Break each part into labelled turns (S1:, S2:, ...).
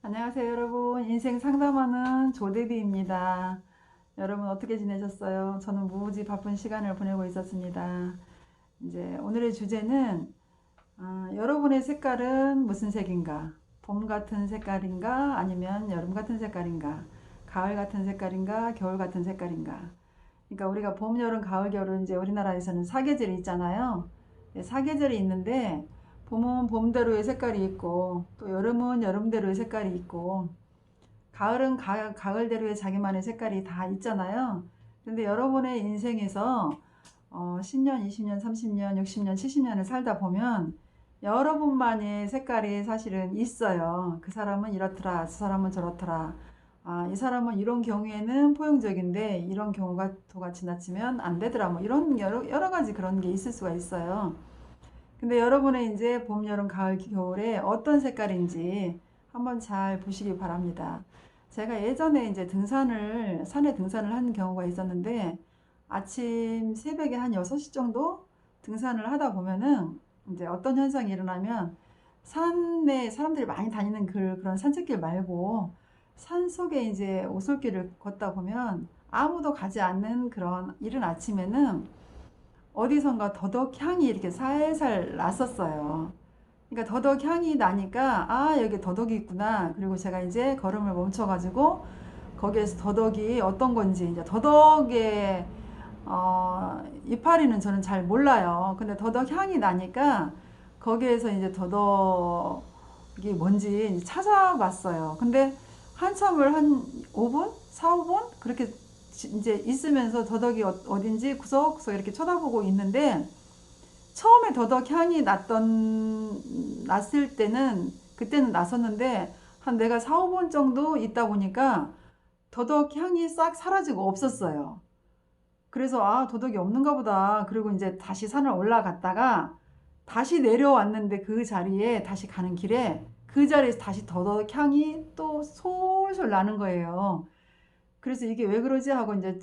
S1: 안녕하세요, 여러분. 인생 상담하는 조대비입니다. 여러분 어떻게 지내셨어요? 저는 무지 바쁜 시간을 보내고 있었습니다. 이제 오늘의 주제는 여러분의 색깔은 무슨 색인가? 봄 같은 색깔인가? 아니면 여름 같은 색깔인가? 가을 같은 색깔인가? 겨울 같은 색깔인가? 그러니까 우리가 봄, 여름, 가을, 겨울은 이제 우리나라에서는 사계절이 있잖아요. 네, 사계절이 있는데 봄은 봄대로의 색깔이 있고 또 여름은 여름대로의 색깔이 있고 가을은 가을대로의 자기만의 색깔이 다 있잖아요. 근데 여러분의 인생에서 10년, 20년, 30년, 60년, 70년을 살다 보면 여러분만의 색깔이 사실은 있어요. 그 사람은 이렇더라, 저 사람은 저렇더라. 이 사람은 이런 경우에는 포용적인데 이런 경우가 도가 지나치면 안 되더라. 뭐 이런 여러 가지 그런 게 있을 수가 있어요. 근데 여러분의 이제 봄, 여름, 가을, 겨울에 어떤 색깔인지 한번 잘 보시기 바랍니다. 제가 예전에 이제 산에 등산을 한 경우가 있었는데 아침 새벽에 한 6시 정도 등산을 하다 보면은 이제 어떤 현상이 일어나면 산에 사람들이 많이 다니는 그런 산책길 말고 산 속에 이제 오솔길을 걷다 보면 아무도 가지 않는 그런 이른 아침에는 어디선가 더덕 향이 이렇게 살살 났었어요. 그러니까 더덕 향이 나니까 여기 더덕이 있구나. 그리고 제가 이제 걸음을 멈춰가지고 거기에서 더덕이 어떤 건지 이제 더덕의 이파리는 저는 잘 몰라요. 근데 더덕 향이 나니까 거기에서 이제 더덕이 뭔지 찾아봤어요. 근데 한참을 한 5분? 4, 5분? 그렇게 이제 있으면서 더덕이 어딘지 구석구석 이렇게 쳐다보고 있는데 처음에 더덕 향이 났을 때는 그때는 났었는데 한 내가 4, 5분 정도 있다 보니까 더덕 향이 싹 사라지고 없었어요. 그래서 도덕이 없는가 보다. 그리고 이제 다시 산을 올라갔다가 다시 내려왔는데 그 자리에 다시 가는 길에 그 자리에서 다시 더덕 향이 또 솔솔 나는 거예요. 그래서 이게 왜 그러지 하고 이제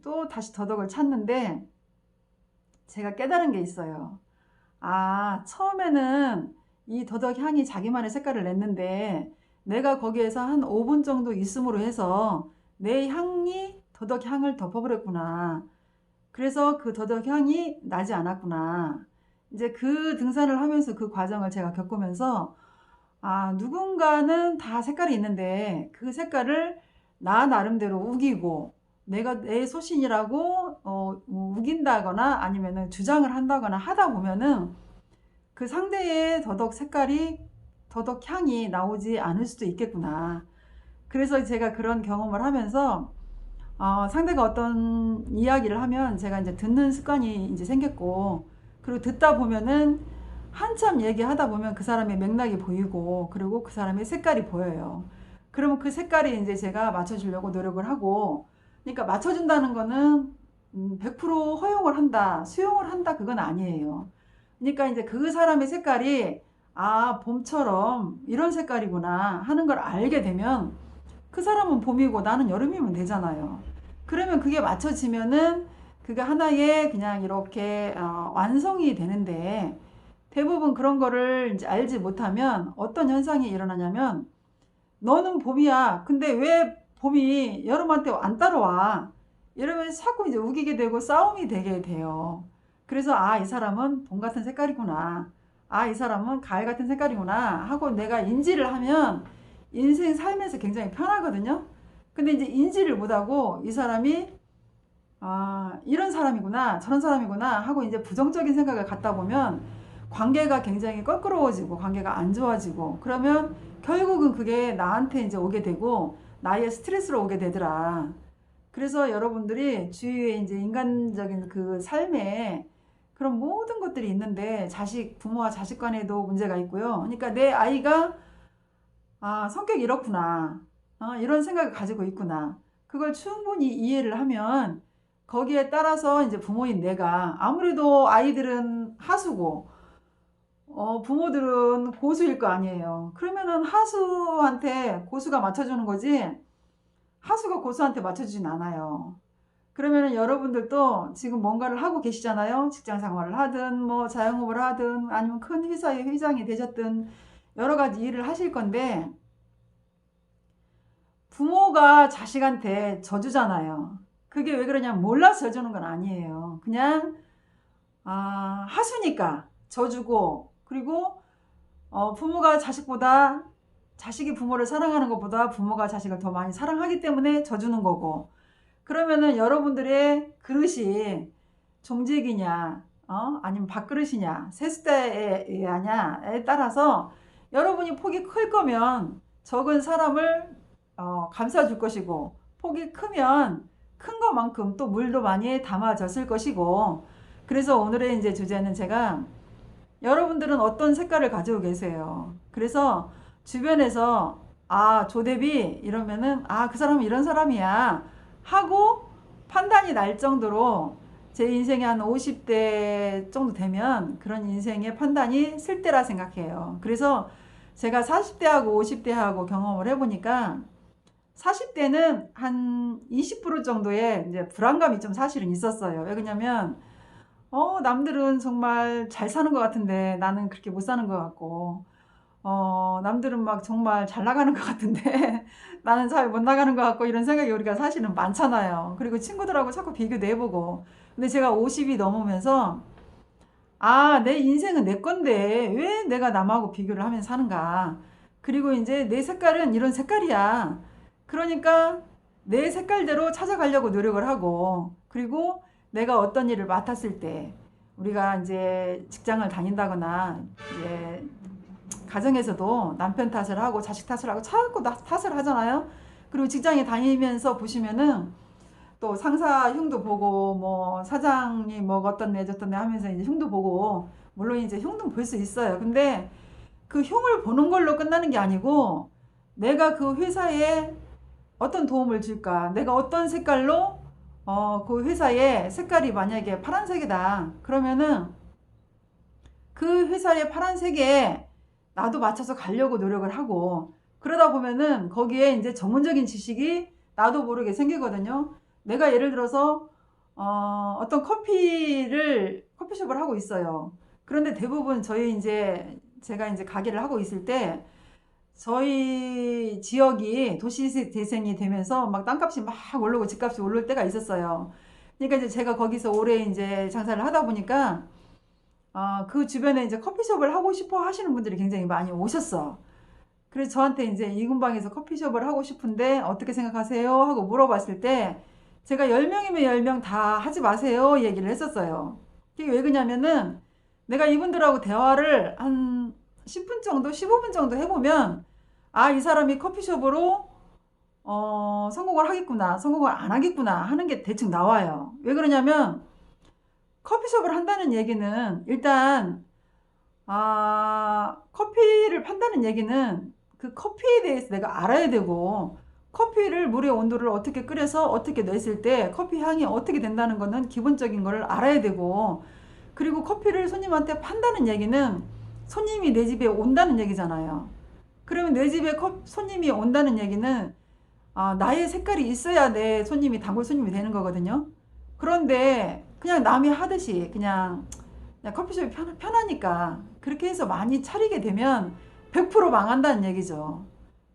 S1: 또 다시 더덕을 찾는데 제가 깨달은 게 있어요. 처음에는 이 더덕 향이 자기만의 색깔을 냈는데 내가 거기에서 한 5분 정도 있음으로 해서 내 향이 더덕 향을 덮어버렸구나. 그래서 그 더덕 향이 나지 않았구나. 이제 그 등산을 하면서 그 과정을 제가 겪으면서 누군가는 다 색깔이 있는데 그 색깔을 나 나름대로 우기고 내가 내 소신이라고 우긴다거나 아니면은 주장을 한다거나 하다 보면은 그 상대의 더덕 향이 나오지 않을 수도 있겠구나. 그래서 제가 그런 경험을 하면서 상대가 어떤 이야기를 하면 제가 이제 듣는 습관이 이제 생겼고, 그리고 듣다 보면은 한참 얘기하다 보면 그 사람의 맥락이 보이고, 그리고 그 사람의 색깔이 보여요. 그러면 그 색깔이 이제 제가 맞춰주려고 노력을 하고, 그러니까 맞춰준다는 거는 100% 허용을 한다, 수용을 한다, 그건 아니에요. 그러니까 이제 그 사람의 색깔이 봄처럼 이런 색깔이구나 하는 걸 알게 되면 그 사람은 봄이고 나는 여름이면 되잖아요. 그러면 그게 맞춰지면은 그게 하나의 그냥 이렇게 완성이 되는데 대부분 그런 거를 이제 알지 못하면 어떤 현상이 일어나냐면 너는 봄이야. 근데 왜 봄이 여름한테 안 따라와? 이러면서 자꾸 이제 우기게 되고 싸움이 되게 돼요. 그래서 이 사람은 봄 같은 색깔이구나. 이 사람은 가을 같은 색깔이구나 하고 내가 인지를 하면 인생 살면서 굉장히 편하거든요. 근데 이제 인지를 못하고 이 사람이 이런 사람이구나 저런 사람이구나 하고 이제 부정적인 생각을 갖다 보면 관계가 굉장히 껄끄러워지고 관계가 안 좋아지고 그러면 결국은 그게 나한테 이제 오게 되고 나의 스트레스로 오게 되더라. 그래서 여러분들이 주위에 이제 인간적인 그 삶에 그런 모든 것들이 있는데 부모와 자식 간에도 문제가 있고요. 그러니까 내 아이가 성격이 이렇구나. 이런 생각을 가지고 있구나. 그걸 충분히 이해를 하면 거기에 따라서 이제 부모인 내가 아무래도 아이들은 하수고 부모들은 고수일 거 아니에요. 그러면은 하수한테 고수가 맞춰주는 거지 하수가 고수한테 맞춰주진 않아요. 그러면은 여러분들도 지금 뭔가를 하고 계시잖아요. 직장 생활을 하든 뭐 자영업을 하든 아니면 큰 회사의 회장이 되셨든 여러 가지 일을 하실 건데 부모가 자식한테 져주잖아요. 그게 왜 그러냐면 몰라서 져주는 건 아니에요. 그냥 하수니까 져주고, 그리고 부모가 자식보다, 자식이 부모를 사랑하는 것보다 부모가 자식을 더 많이 사랑하기 때문에 져주는 거고, 그러면은 여러분들의 그릇이 종직이냐, 아니면 밥그릇이냐, 세숫대냐에 따라서 여러분이 폭이 클 거면 적은 사람을 감싸줄 것이고, 폭이 크면 큰 것만큼 또 물도 많이 담아졌을 것이고, 그래서 오늘의 이제 주제는 제가, 여러분들은 어떤 색깔을 가지고 계세요? 그래서 주변에서 조대비 이러면은 그 사람은 이런 사람이야 하고 판단이 날 정도로, 제 인생이 한 50대 정도 되면 그런 인생의 판단이 쓸 때라 생각해요. 그래서 제가 40대하고 50대하고 경험을 해보니까 40대는 한 20% 정도의 이제 불안감이 좀 사실은 있었어요. 왜 그러냐면 남들은 정말 잘 사는 것 같은데 나는 그렇게 못 사는 것 같고, 남들은 막 정말 잘 나가는 것 같은데 나는 잘 못 나가는 것 같고, 이런 생각이 우리가 사실은 많잖아요. 그리고 친구들하고 자꾸 비교도 해보고. 근데 제가 50이 넘으면서 내 인생은 내 건데 왜 내가 남하고 비교를 하면서 사는가. 그리고 이제 내 색깔은 이런 색깔이야. 그러니까 내 색깔대로 찾아가려고 노력을 하고, 그리고 내가 어떤 일을 맡았을 때, 우리가 이제 직장을 다닌다거나 이제 가정에서도 남편 탓을 하고 자식 탓을 하고 자꾸 탓을 하잖아요. 그리고 직장에 다니면서 보시면은 또 상사 흉도 보고, 뭐 사장이 뭐 어떤 애 저떤 애 하면서 이제 흉도 보고, 물론 이제 흉도 볼 수 있어요. 근데 그 흉을 보는 걸로 끝나는 게 아니고, 내가 그 회사에 어떤 도움을 줄까, 내가 어떤 색깔로 그 회사의 색깔이 만약에 파란색이다 그러면은 그 회사의 파란색에 나도 맞춰서 가려고 노력을 하고, 그러다 보면은 거기에 이제 전문적인 지식이 나도 모르게 생기거든요. 내가 예를 들어서 어떤 커피숍을 하고 있어요. 그런데 대부분 제가 이제 가게를 하고 있을 때, 저희 지역이 도시 대생이 되면서 막 땅값이 막 오르고 집값이 오를 때가 있었어요. 그러니까 이제 제가 거기서 오래 이제 장사를 하다 보니까 그 주변에 이제 커피숍을 하고 싶어 하시는 분들이 굉장히 많이 오셨어. 그래서 저한테 이제 이 근방에서 커피숍을 하고 싶은데 어떻게 생각하세요? 하고 물어봤을 때, 제가 10명이면 10명 다 하지 마세요 얘기를 했었어요. 그게 왜 그러냐면은 내가 이분들하고 대화를 한 10분 정도, 15분 정도 해보면 이 사람이 커피숍으로 성공을 하겠구나, 성공을 안 하겠구나 하는 게 대충 나와요. 왜 그러냐면 커피숍을 한다는 얘기는 일단 커피를 판다는 얘기는 그 커피에 대해서 내가 알아야 되고, 커피를 물의 온도를 어떻게 끓여서 어떻게 냈을 때 커피 향이 어떻게 된다는 거는 기본적인 거를 알아야 되고, 그리고 커피를 손님한테 판다는 얘기는 손님이 내 집에 온다는 얘기잖아요. 그러면 내 집에 손님이 온다는 얘기는 나의 색깔이 있어야 내 손님이 단골 손님이 되는 거거든요. 그런데 그냥 남이 하듯이 그냥 커피숍이 편하니까 그렇게 해서 많이 차리게 되면 100% 망한다는 얘기죠.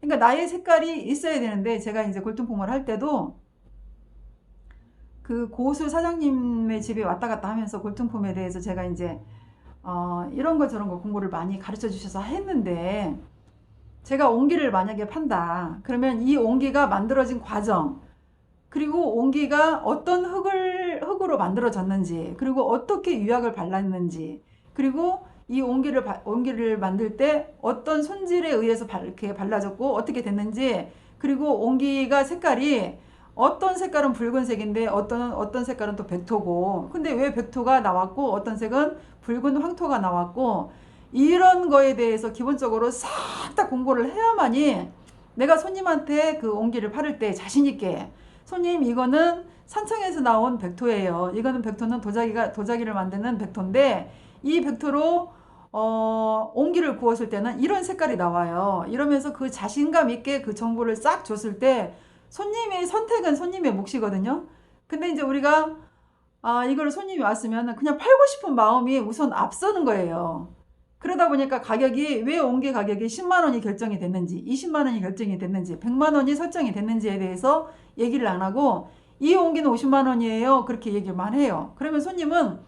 S1: 그러니까 나의 색깔이 있어야 되는데, 제가 이제 골동품을 할 때도 그 고수 사장님의 집에 왔다 갔다 하면서 골동품에 대해서 제가 이제 이런 거 저런 거 공부를 많이 가르쳐 주셔서 했는데, 제가 옹기를 만약에 판다 그러면 이 옹기가 만들어진 과정, 그리고 옹기가 어떤 흙으로 만들어졌는지, 그리고 어떻게 유약을 발랐는지, 그리고 이 옹기를 만들 때 어떤 손질에 의해서 이렇게 발라졌고 어떻게 됐는지, 그리고 옹기가 색깔이 어떤 색깔은 붉은색인데 어떤 색깔은 또 백토고, 근데 왜 백토가 나왔고 어떤 색은 붉은 황토가 나왔고, 이런 거에 대해서 기본적으로 싹 다 공부를 해야만이 내가 손님한테 그 옹기를 팔을 때 자신있게, 손님 이거는 산청에서 나온 백토예요. 이거는 백토는 도자기를 만드는 백토인데, 이 백토로 옹기를 구웠을 때는 이런 색깔이 나와요. 이러면서 그 자신감 있게 그 정보를 싹 줬을 때, 손님의 선택은 손님의 몫이거든요. 근데 이제 우리가 이걸 손님이 왔으면 그냥 팔고 싶은 마음이 우선 앞서는 거예요. 그러다 보니까 가격이 왜 옹기 가격이 10만 원이 결정이 됐는지 20만 원이 결정이 됐는지 100만 원이 설정이 됐는지에 대해서 얘기를 안 하고 이 옹기는 50만 원이에요. 그렇게 얘기만 해요. 그러면 손님은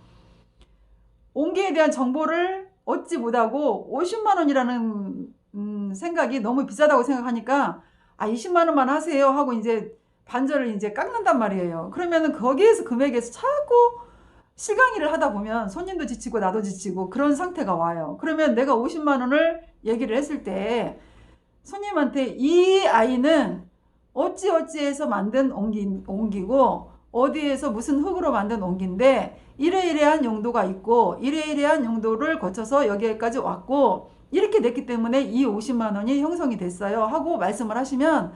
S1: 옹기에 대한 정보를 얻지 못하고 50만 원이라는 생각이 너무 비싸다고 생각하니까 20만 원만 하세요 하고 이제 반절을 이제 깎는단 말이에요. 그러면은 거기에서 금액에서 자꾸 실강의를 하다 보면 손님도 지치고 나도 지치고 그런 상태가 와요. 그러면 내가 50만 원을 얘기를 했을 때 손님한테 이 아이는 어찌어찌해서 만든 옹기고 어디에서 무슨 흙으로 만든 옹기인데 이래이래한 용도가 있고 이래이래한 용도를 거쳐서 여기까지 왔고 이렇게 됐기 때문에 이 50만 원이 형성이 됐어요 하고 말씀을 하시면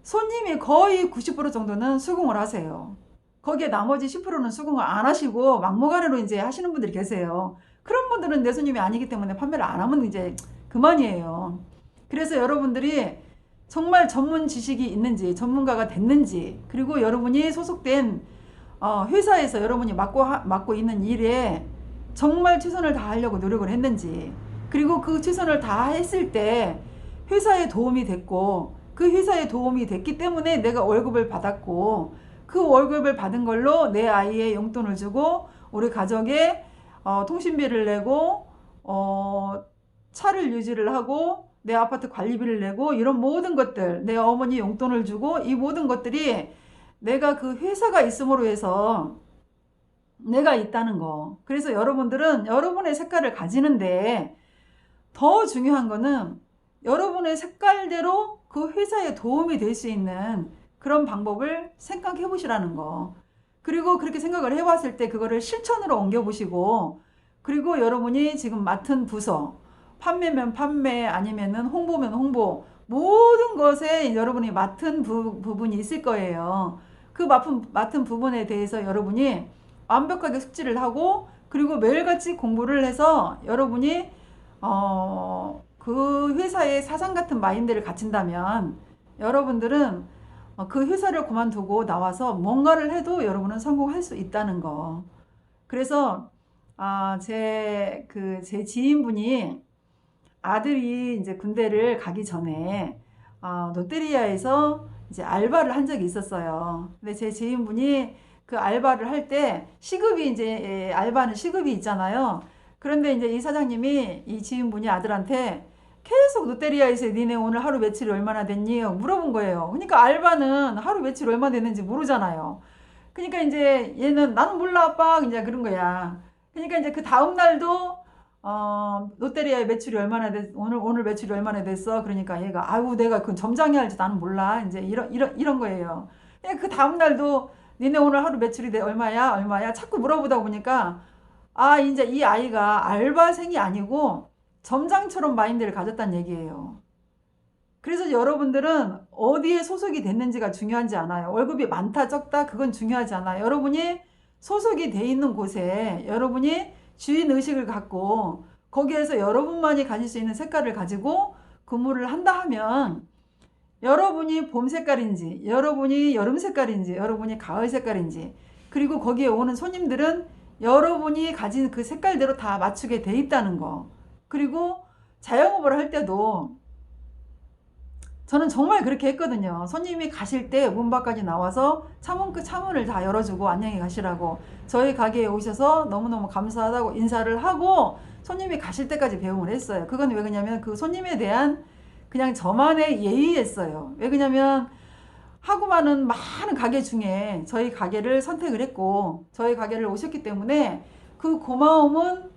S1: 손님이 거의 90% 정도는 수긍을 하세요. 거기에 나머지 10%는 수긍을 안 하시고 막무가내로 이제 하시는 분들이 계세요. 그런 분들은 내 손님이 아니기 때문에 판매를 안 하면 이제 그만이에요. 그래서 여러분들이 정말 전문 지식이 있는지 전문가가 됐는지 그리고 여러분이 소속된 회사에서 여러분이 맡고 있는 일에 정말 최선을 다하려고 노력을 했는지 그리고 그 최선을 다했을 때 회사에 도움이 됐고 그 회사에 도움이 됐기 때문에 내가 월급을 받았고 그 월급을 받은 걸로 내 아이의 용돈을 주고 우리 가족의 통신비를 내고 차를 유지를 하고 내 아파트 관리비를 내고 이런 모든 것들 내 어머니 용돈을 주고 이 모든 것들이 내가 그 회사가 있음으로 해서 내가 있다는 거. 그래서 여러분들은 여러분의 색깔을 가지는데 더 중요한 거는 여러분의 색깔대로 그 회사에 도움이 될 수 있는 그런 방법을 생각해 보시라는 거. 그리고 그렇게 생각을 해봤을 때 그거를 실천으로 옮겨보시고 그리고 여러분이 지금 맡은 부서 판매면 판매 아니면은 홍보면 홍보 모든 것에 여러분이 맡은 부분이 있을 거예요. 그 맡은 부분에 대해서 여러분이 완벽하게 숙지를 하고 그리고 매일같이 공부를 해서 여러분이 그 회사의 사장 같은 마인드를 갖춘다면 여러분들은 그 회사를 그만두고 나와서 뭔가를 해도 여러분은 성공할 수 있다는 거. 그래서 제 지인분이 아들이 이제 군대를 가기 전에 롯데리아에서 이제 알바를 한 적이 있었어요. 근데 제 지인분이 그 알바를 할 때 시급이 이제 알바는 시급이 있잖아요. 그런데 이제 이 사장님이 이 지인분이 아들한테 계속 롯데리아에서 니네 오늘 하루 며칠이 얼마나 됐니? 물어본 거예요. 그러니까 알바는 하루 며칠 얼마 됐는지 모르잖아요. 그러니까 이제 얘는 나는 몰라 아빠 이제 그런 거야. 그러니까 이제 그 다음 날도 롯데리아의 매출이 얼마나 됐 오늘 매출이 얼마나 됐어? 그러니까 얘가 아유 내가 그 점장이 알지 나는 몰라 이제 이런 거예요. 그 다음 날도 니네 오늘 하루 매출이 얼마야 자꾸 물어보다 보니까 이제 이 아이가 알바생이 아니고 점장처럼 마인드를 가졌다는 얘기예요. 그래서 여러분들은 어디에 소속이 됐는지가 중요하지 않아요. 월급이 많다 적다 그건 중요하지 않아요. 여러분이 소속이 돼 있는 곳에 여러분이 주인의식을 갖고 거기에서 여러분만이 가질 수 있는 색깔을 가지고 근무를 한다 하면 여러분이 봄 색깔인지 여러분이 여름 색깔인지 여러분이 가을 색깔인지 그리고 거기에 오는 손님들은 여러분이 가진 그 색깔대로 다 맞추게 돼 있다는 거. 그리고 자영업을 할 때도 저는 정말 그렇게 했거든요. 손님이 가실 때 문 밖까지 나와서 차문을 다 열어주고 안녕히 가시라고 저희 가게에 오셔서 너무너무 감사하다고 인사를 하고 손님이 가실 때까지 배웅을 했어요. 그건 왜 그러냐면 그 손님에 대한 그냥 저만의 예의였어요. 왜 그러냐면 하고 많은 가게 중에 저희 가게를 선택을 했고 저희 가게를 오셨기 때문에 그 고마움은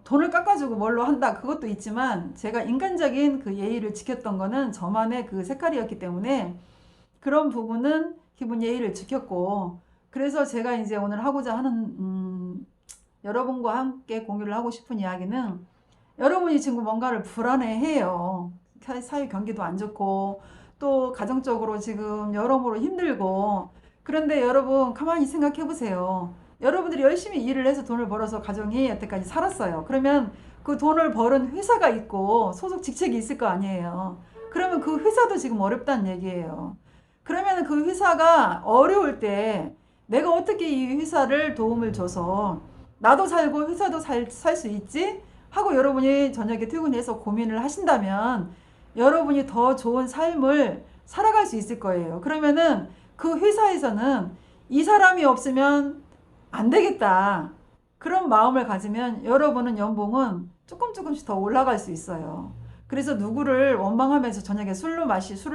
S1: 돈을 깎아주고 뭘로 한다 그것도 있지만 제가 인간적인 그 예의를 지켰던 거는 저만의 그 색깔이었기 때문에 그런 부분은 기본 예의를 지켰고 그래서 제가 이제 오늘 하고자 하는 여러분과 함께 공유를 하고 싶은 이야기는 여러분이 지금 뭔가를 불안해해요. 사회 경기도 안 좋고 또 가정적으로 지금 여러모로 힘들고 그런데 여러분 가만히 생각해 보세요. 여러분들이 열심히 일을 해서 돈을 벌어서 가정이 여태까지 살았어요. 그러면 그 돈을 벌은 회사가 있고 소속 직책이 있을 거 아니에요. 그러면 그 회사도 지금 어렵다는 얘기예요. 그러면 그 회사가 어려울 때 내가 어떻게 이 회사를 도움을 줘서 나도 살고 회사도 살 수 있지? 하고 여러분이 저녁에 퇴근해서 고민을 하신다면 여러분이 더 좋은 삶을 살아갈 수 있을 거예요. 그러면은 그 회사에서는 이 사람이 없으면 안 되겠다. 그런 마음을 가지면 여러분은 연봉은 조금씩 더 올라갈 수 있어요. 그래서 누구를 원망하면서 저녁에 술을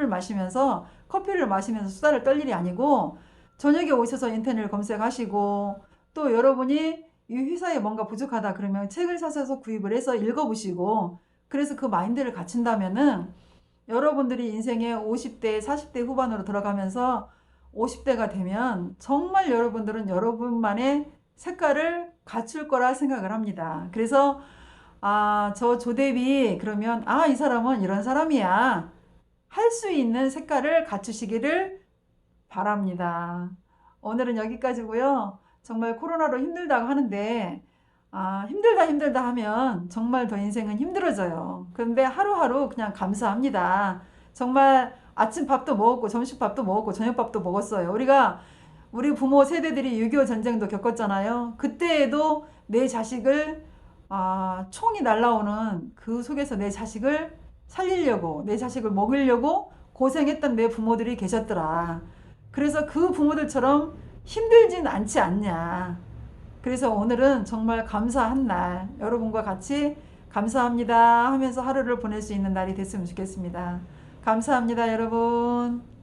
S1: 마시면서 커피를 마시면서 수다를 떨 일이 아니고 저녁에 오셔서 인터넷을 검색하시고 또 여러분이 이 회사에 뭔가 부족하다 그러면 책을 사셔서 구입을 해서 읽어보시고 그래서 그 마인드를 갖춘다면은 여러분들이 인생의 50대, 40대 후반으로 들어가면서 50대가 되면 정말 여러분들은 여러분만의 색깔을 갖출 거라 생각을 합니다. 그래서 저 조대비 그러면 이 사람은 이런 사람이야. 할 수 있는 색깔을 갖추시기를 바랍니다. 오늘은 여기까지고요. 정말 코로나로 힘들다고 하는데 힘들다 하면 정말 더 인생은 힘들어져요. 그런데 하루하루 그냥 감사합니다. 정말 아침밥도 먹었고 점심밥도 먹었고 저녁밥도 먹었어요. 우리 부모 세대들이 6.25 전쟁도 겪었잖아요. 그때에도 내 자식을 총이 날라오는 그 속에서 내 자식을 살리려고 내 자식을 먹이려고 고생했던 내 부모들이 계셨더라. 그래서 그 부모들처럼 힘들진 않지 않냐. 그래서 오늘은 정말 감사한 날, 여러분과 같이 감사합니다 하면서 하루를 보낼 수 있는 날이 됐으면 좋겠습니다. 감사합니다, 여러분.